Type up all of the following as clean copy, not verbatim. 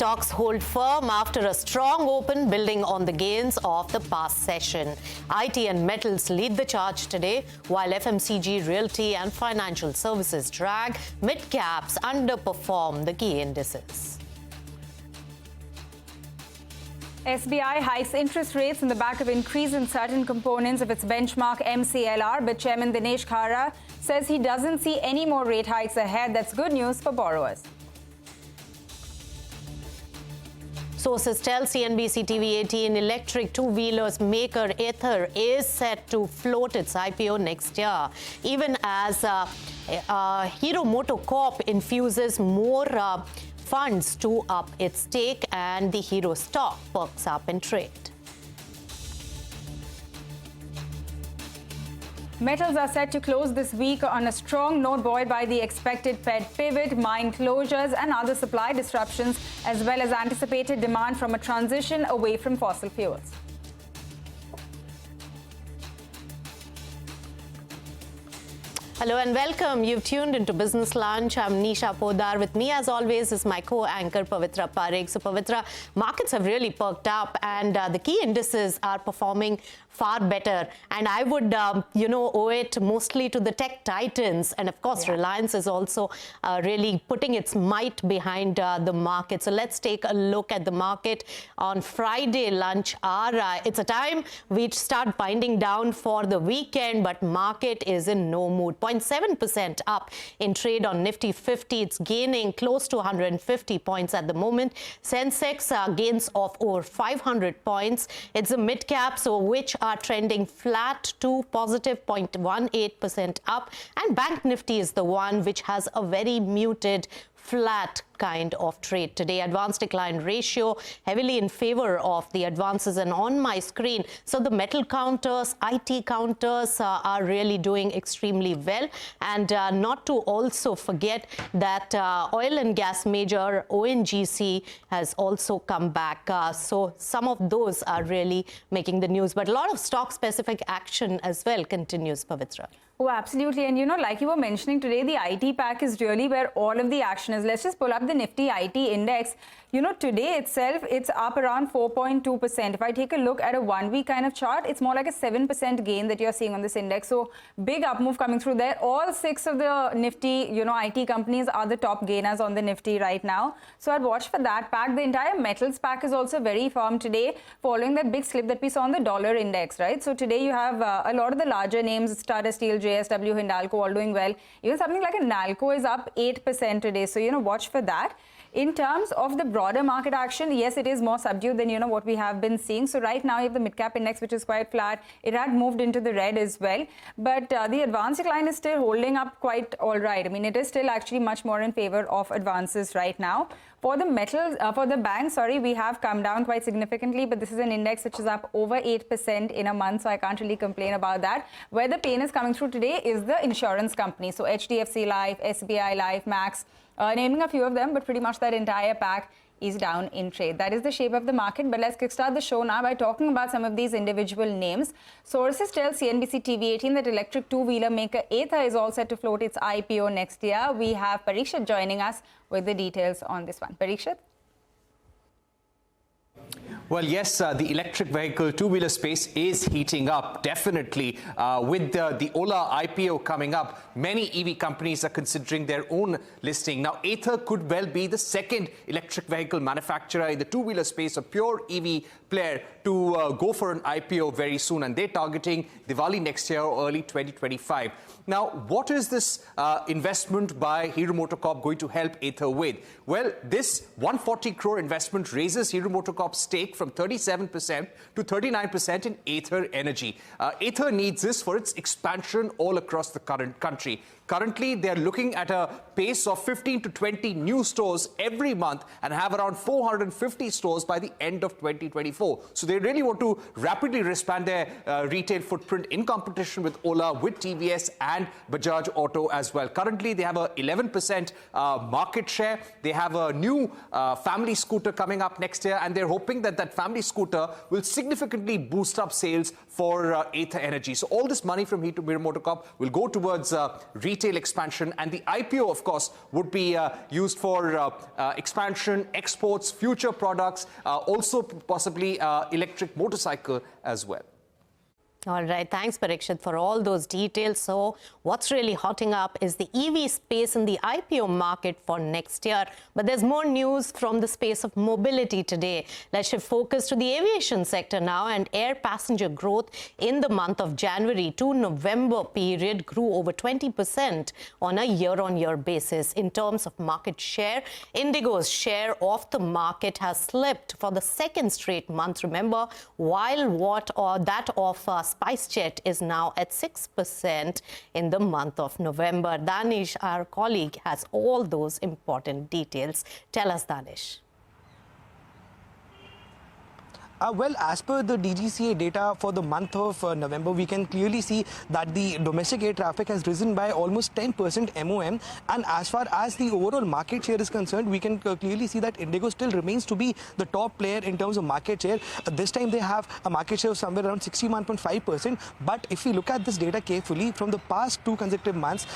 Stocks hold firm after a strong open, building on the gains of the past session. IT and metals lead the charge today, while FMCG, realty and financial services drag. Mid-caps underperform the key indices. SBI hikes interest rates on the back of increase in certain components of its benchmark MCLR, but Chairman Dinesh Khara says he doesn't see any more rate hikes ahead. That's good news for borrowers. Sources tell CNBC-TV18 electric two-wheelers maker Ather is set to float its IPO next year, even as Hero MotoCorp infuses more funds to up its stake and the Hero stock perks up in trade. Metals are set to close this week on a strong note, buoyed by the expected Fed pivot, mine closures and other supply disruptions, as well as anticipated demand from a transition away from fossil fuels. Hello and welcome. You've tuned into Business Lunch. I'm Nisha Podar. With me, as always, is my co-anchor Pavitra Parekh. So, Pavitra, markets have really perked up, and the key indices are performing far better. And I would, owe it mostly to the tech titans. And of course, Reliance is also really putting its might behind the market. So let's take a look at the market on Friday lunch hour. It's a time we start binding down for the weekend, but market is in no mood. 0.7% up in trade on Nifty 50. It's gaining close to 150 points at the moment. Sensex gains of over 500 points. It's the mid caps, which are trending flat to positive 0.18% up. And Bank Nifty is the one which has a very muted flat kind of trade today. Advance decline ratio heavily in favor of the advances, and on my screen, so the metal counters, IT counters are really doing extremely well. And not to also forget that oil and gas major ONGC has also come back. So some of those are really making the news, but a lot of stock specific action as well continues, Pavitra. Oh, absolutely. And, like you were mentioning today, the IT pack is really where all of the action is. Let's just pull up the Nifty IT index. Today itself, it's up around 4.2%. If I take a look at a one-week kind of chart, it's more like a 7% gain that you're seeing on this index. So big up move coming through there. All six of the Nifty, IT companies are the top gainers on the Nifty right now. So I'd watch for that pack. The entire metals pack is also very firm today, following that big slip that we saw on the dollar index, right? So today you have a lot of the larger names, Tata Steel, JSW, Hindalco, all doing well. Even something like a Nalco is up 8% today. So, watch for that. In terms of the broader market action, yes, it is more subdued than, what we have been seeing. So right now, you have the mid-cap index, which is quite flat. It had moved into the red as well. But the advance decline is still holding up quite all right. I mean, it is still actually much more in favor of advances right now. For the metals, for the banks, we have come down quite significantly, but this is an index which is up over 8% in a month, so I can't really complain about that. Where the pain is coming through today is the insurance company. So HDFC Life, SBI Life, Max, naming a few of them, but pretty much that entire pack is down in trade. That is the shape of the market. But let's kickstart the show now by talking about some of these individual names. Sources tell CNBC-TV18 that electric two-wheeler maker Ather is all set to float its IPO next year. We have Parikshit joining us with the details on this one. Parikshit? Well, yes, the electric vehicle two-wheeler space is heating up, definitely. With the Ola IPO coming up, many EV companies are considering their own listing. Now, Ather could well be the second electric vehicle manufacturer in the two-wheeler space, a pure EV player, to go for an IPO very soon. And they're targeting Diwali next year or early 2025. Now, what is this investment by Hero MotoCorp going to help Ather with? Well, this 140 crore investment raises Hero MotoCorp's stake from 37% to 39% in Ather Energy. Ather needs this for its expansion all across the current country. Currently, they're looking at a pace of 15 to 20 new stores every month and have around 450 stores by the end of 2024. So they really want to rapidly expand their retail footprint in competition with Ola, with TVS and Bajaj Auto as well. Currently, they have a 11% market share. They have a new family scooter coming up next year, and they're hoping that that family scooter will significantly boost up sales for Ather Energy. So all this money from Hero MotoCorp will go towards retail retail expansion, and the IPO, of course, would be used for expansion, exports, future products, also possibly electric motorcycle as well. All right, thanks Parikshit for all those details. So what's really hotting up is the EV space in the IPO market for next year. But there's more news from the space of mobility today. Let's shift focus to the aviation sector now, and air passenger growth in the month of January to November period grew over 20% on a year-on-year basis. In terms of market share, Indigo's share of the market has slipped for the second straight month, remember, while that of SpiceJet is now at 6% in the month of November. Danish, our colleague, has all those important details. Tell us, Danish. Well, as per the DGCA data for the month of November, we can clearly see that the domestic air traffic has risen by almost 10% MOM. And as far as the overall market share is concerned, we can clearly see that Indigo still remains to be the top player in terms of market share. This time they have a market share of somewhere around 61.5%. But if we look at this data carefully, from the past 2 consecutive months,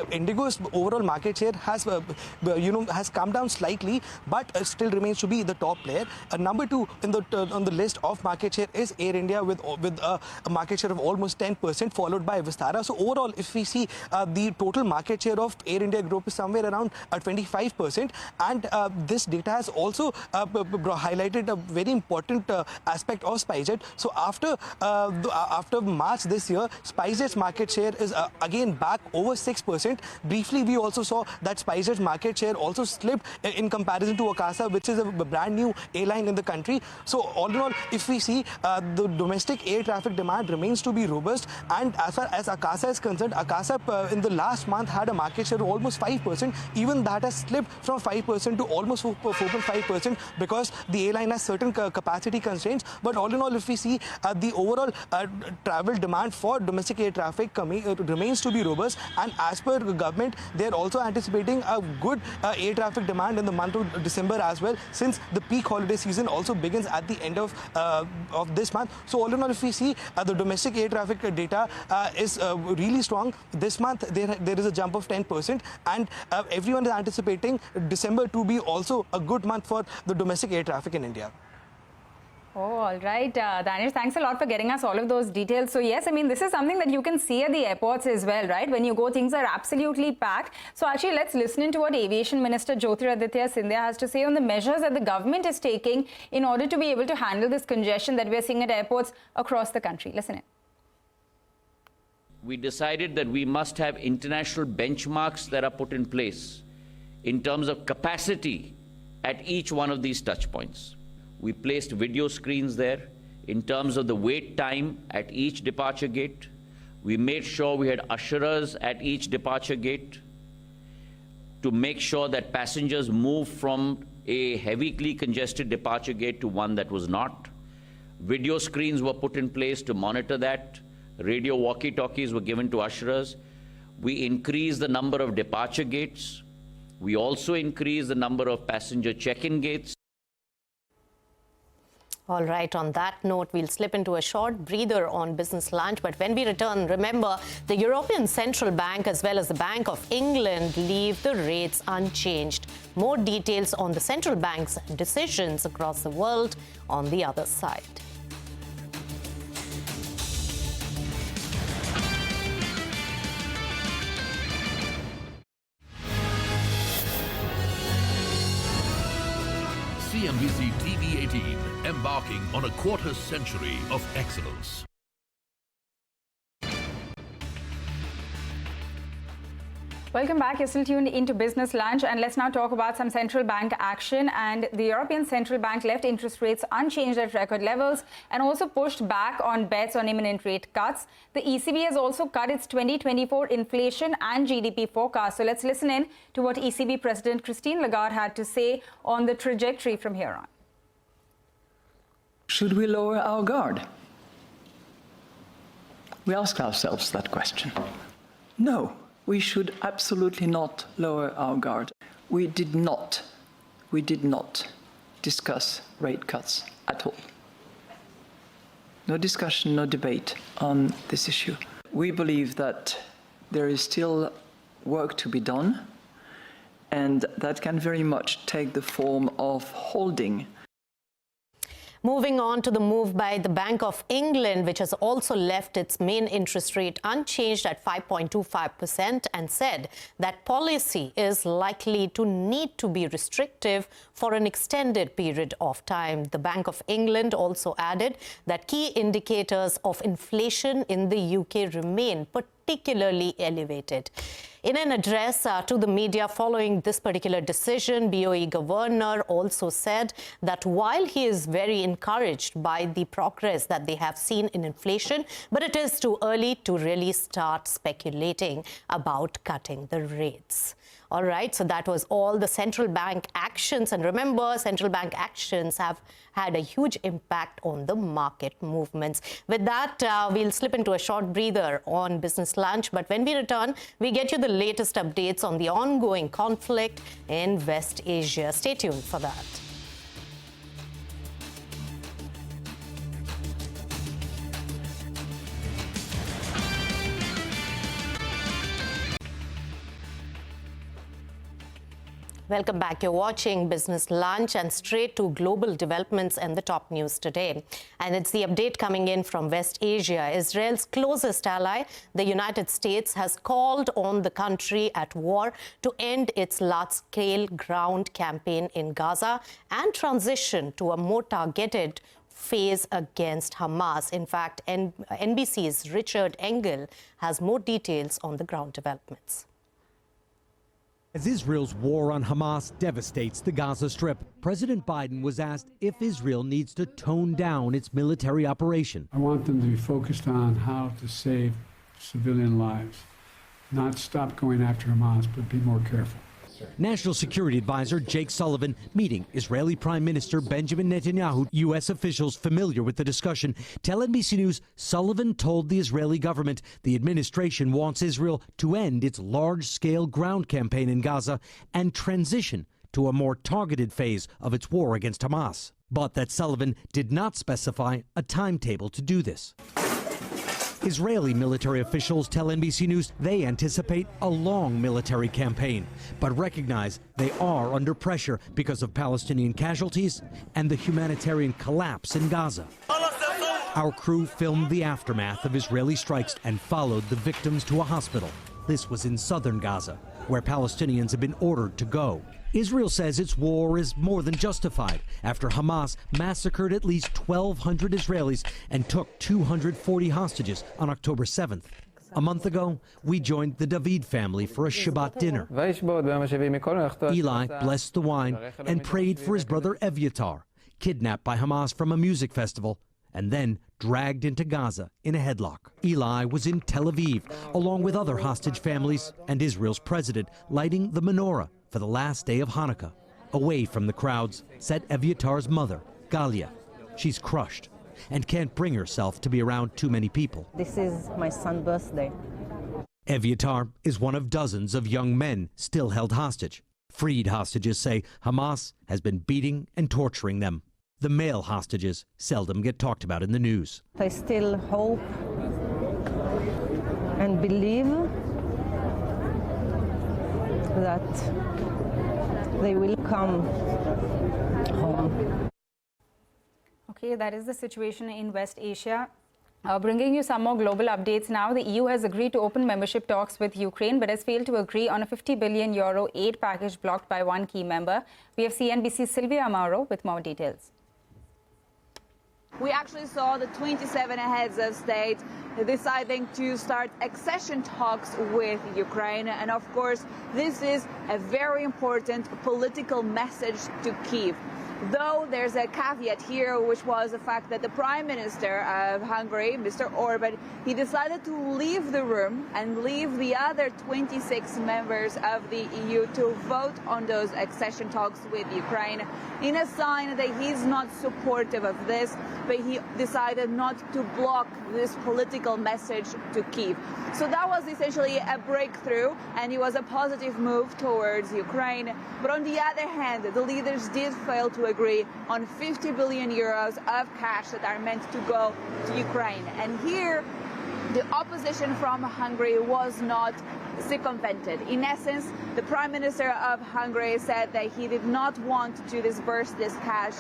Indigo's overall market share has, has come down slightly, but still remains to be the top player. Number 2 on the list of market share is Air India with a market share of almost 10%, followed by Vistara. So overall, if we see the total market share of Air India group is somewhere around 25%, and this data has also highlighted a very important aspect of SpiceJet. So after March this year, SpiceJet's market share is again back over 6%. Briefly, we also saw that SpiceJet's market share also slipped in comparison to Akasa, which is a brand new airline in the country. So all in all, if we see the domestic air traffic demand remains to be robust, and as far as Akasa is concerned, Akasa in the last month had a market share of almost 5%. Even that has slipped from 5% to almost 4.5% because the airline has certain capacity constraints. But all in all, if we see the overall travel demand for domestic air traffic remains to be robust, and as per the government, they are also anticipating a good air traffic demand in the month of December as well, since the peak holiday season also begins at the end of this month. So all in all, if we see the domestic air traffic data is really strong. This month there is a jump of 10%, and everyone is anticipating December to be also a good month for the domestic air traffic in India. Oh, all right. Danish, thanks a lot for getting us all of those details. So yes, I mean, this is something that you can see at the airports as well, right? When you go, things are absolutely packed. So actually, let's listen into what Aviation Minister Jyotiraditya Scindia has to say on the measures that the government is taking in order to be able to handle this congestion that we're seeing at airports across the country. Listen in. We decided that we must have international benchmarks that are put in place in terms of capacity at each one of these touch points. We placed video screens there in terms of the wait time at each departure gate. We made sure we had usherers at each departure gate to make sure that passengers moved from a heavily congested departure gate to one that was not. Video screens were put in place to monitor that. Radio walkie-talkies were given to usherers. We increased the number of departure gates. We also increased the number of passenger check-in gates. All right, on that note, we'll slip into a short breather on Business Lunch. But when we return, remember, the European Central Bank as well as the Bank of England leave the rates unchanged. More details on the central bank's decisions across the world on the other side. CNBC-TV18, embarking on a quarter century of excellence. Welcome back. You're still tuned into Business Lunch, and let's now talk about some central bank action. And the European Central Bank left interest rates unchanged at record levels and also pushed back on bets on imminent rate cuts. The ECB has also cut its 2024 inflation and GDP forecast. So let's listen in to what ECB President Christine Lagarde had to say on the trajectory from here on. Should we lower our guard? We ask ourselves that question. No. We should absolutely not lower our guard. We did not discuss rate cuts at all. No discussion, no debate on this issue. We believe that there is still work to be done, and that can very much take the form of holding. Moving on to the move by the Bank of England, which has also left its main interest rate unchanged at 5.25% and said that policy is likely to need to be restrictive for an extended period of time. The Bank of England also added that key indicators of inflation in the UK remain particularly elevated. In an address to the media following this particular decision, BOE governor also said that while he is very encouraged by the progress that they have seen in inflation, but it is too early to really start speculating about cutting the rates. All right, so that was all the central bank actions. And remember, central bank actions have had a huge impact on the market movements. With that, we'll slip into a short breather on Business Lunch. But when we return, we get you the latest updates on the ongoing conflict in West Asia. Stay tuned for that. Welcome back. You're watching Business Lunch, and straight to global developments and the top news today. And it's the update coming in from West Asia. Israel's closest ally, the United States, has called on the country at war to end its large-scale ground campaign in Gaza and transition to a more targeted phase against Hamas. In fact, NBC's Richard Engel has more details on the ground developments. As Israel's war on Hamas devastates the Gaza Strip, President Biden was asked if Israel needs to tone down its military operation. I want them to be focused on how to save civilian lives, not stop going after Hamas, but be more careful. National Security Advisor Jake Sullivan meeting Israeli Prime Minister Benjamin Netanyahu. U.S. officials familiar with the discussion tell NBC News Sullivan told the Israeli government the administration wants Israel to end its large-scale ground campaign in Gaza and transition to a more targeted phase of its war against Hamas. But that Sullivan did not specify a timetable to do this. Israeli military officials tell NBC News they anticipate a long military campaign, but recognize they are under pressure because of Palestinian casualties and the humanitarian collapse in Gaza. Our crew filmed the aftermath of Israeli strikes and followed the victims to a hospital. This was in southern Gaza, where Palestinians have been ordered to go. Israel says its war is more than justified after Hamas massacred at least 1,200 Israelis and took 240 hostages on October 7th. A month ago, we joined the David family for a Shabbat dinner. Eli blessed the wine and prayed for his brother Eviatar, kidnapped by Hamas from a music festival and then dragged into Gaza in a headlock. Eli was in Tel Aviv, along with other hostage families and Israel's president, lighting the menorah for the last day of Hanukkah. Away from the crowds sat Eviatar's mother, Galia. She's crushed and can't bring herself to be around too many people. This is my son's birthday. Eviatar is one of dozens of young men still held hostage. Freed hostages say Hamas has been beating and torturing them. The male hostages seldom get talked about in the news. I still hope and believe that they will come home. Okay, that is the situation in West Asia. Bringing you some more global updates now. The EU has agreed to open membership talks with Ukraine, but has failed to agree on a €50 billion aid package blocked by one key member. We have CNBC's Sylvia Amaro with more details. We actually saw the 27 heads of state deciding to start accession talks with Ukraine. And of course, this is a very important political message to Kyiv. Though there's a caveat here, which was the fact that the Prime Minister of Hungary, Mr. Orban, he decided to leave the room and leave the other 26 members of the EU to vote on those accession talks with Ukraine in a sign that he's not supportive of this, but he decided not to block this political message to Kyiv. So that was essentially a breakthrough, and it was a positive move towards Ukraine. But on the other hand, the leaders did fail to agree on €50 billion of cash that are meant to go to Ukraine. And here, the opposition from Hungary was not circumvented. In essence, the Prime Minister of Hungary said that he did not want to disburse this cash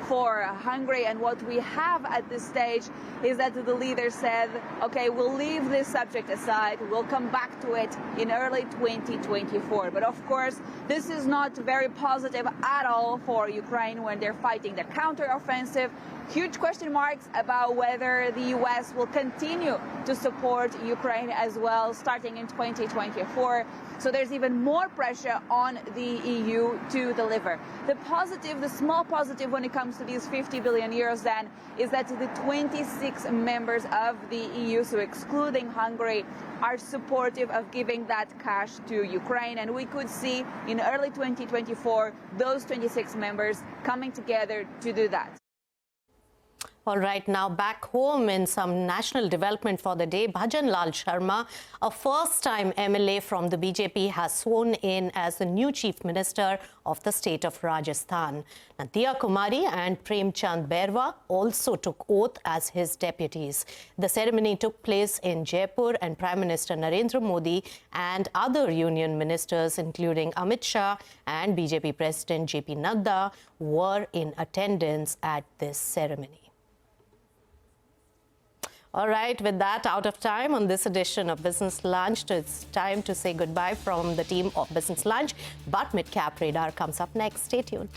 for Hungary, and what we have at this stage is that the leader said, okay, we'll leave this subject aside, we'll come back to it in early 2024. But of course, this is not very positive at all for Ukraine when they're fighting the counteroffensive. Huge question marks about whether the US will continue to support Ukraine as well starting in 2024. So there's even more pressure on the EU to deliver. The positive, the small positive when it comes to these 50 billion euros then, is that the 26 members of the EU, so excluding Hungary, are supportive of giving that cash to Ukraine. And we could see in early 2024 those 26 members coming together to do that. All right, now back home in some national development for the day, Bhajan Lal Sharma, a first-time MLA from the BJP, has sworn in as the new Chief Minister of the state of Rajasthan. Diya Kumari and Prem Chand Bairwa also took oath as his deputies. The ceremony took place in Jaipur, and Prime Minister Narendra Modi and other union ministers, including Amit Shah and BJP President JP Nadda, were in attendance at this ceremony. All right, with that, out of time on this edition of Business Lunch. It's time to say goodbye from the team of Business Lunch, but Mid Cap Radar comes up next. Stay tuned.